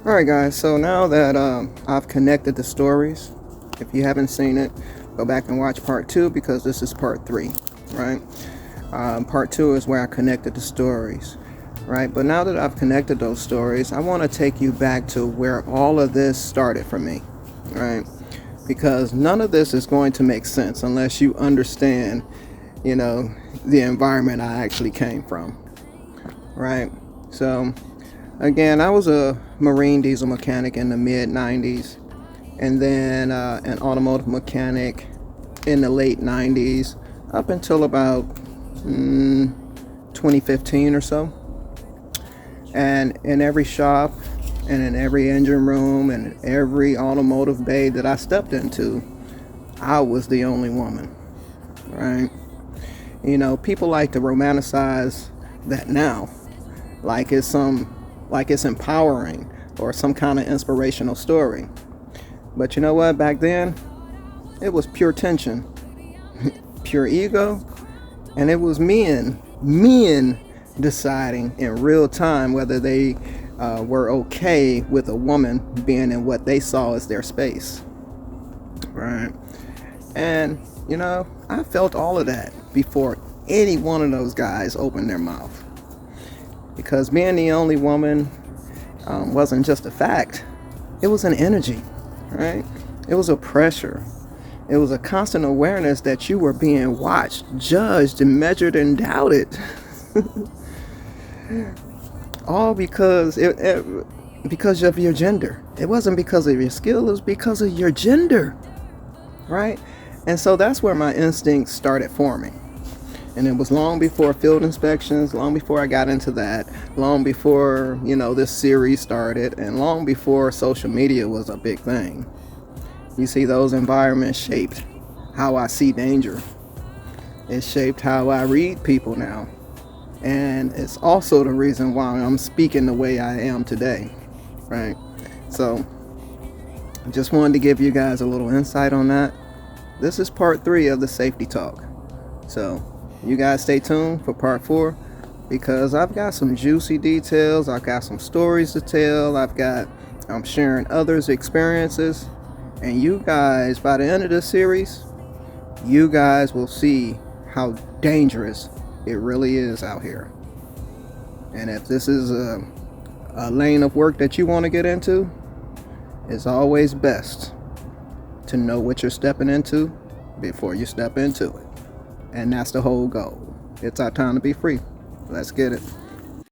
Alright guys, so now that I've connected the stories, if you haven't seen it, go back and watch part 2 because this is part 3, right? Part 2 is where I connected the stories, right? But now that I've connected those stories, I want to take you back to where all of this started for me, right? Because none of this is going to make sense unless you understand, the environment I actually came from, right? So again, I was a marine diesel mechanic in the mid 90s, and then an automotive mechanic in the late 90s up until about 2015 or so. And in every shop and in every engine room and in every automotive bay that I stepped into, I was the only woman, right? People like to romanticize that now, like it's empowering or some kind of inspirational story. But you know what? Back then, it was pure tension, pure ego, and it was men deciding in real time whether they were okay with a woman being in what they saw as their space, right? And I felt all of that before any one of those guys opened their mouth. Because being the only woman wasn't just a fact, it was an energy, right? It was a pressure. It was a constant awareness that you were being watched, judged, and measured and doubted. All because of your gender. It wasn't because of your skill, it was because of your gender, right? And so that's where my instincts started forming. And it was long before field inspections, long before I got into that, long before, this series started, and long before social media was a big thing. You see, those environments shaped how I see danger. It shaped how I read people now. And it's also the reason why I'm speaking the way I am today, right? So, I just wanted to give you guys a little insight on that. This is part 3 of the safety talk. So, you guys stay tuned for part 4 because I've got some juicy details. I've got some stories to tell. I'm sharing others' experiences. And you guys, by the end of this series, you guys will see how dangerous it really is out here. And if this is a lane of work that you want to get into, it's always best to know what you're stepping into before you step into it. And that's the whole goal. It's our time to be free. Let's get it.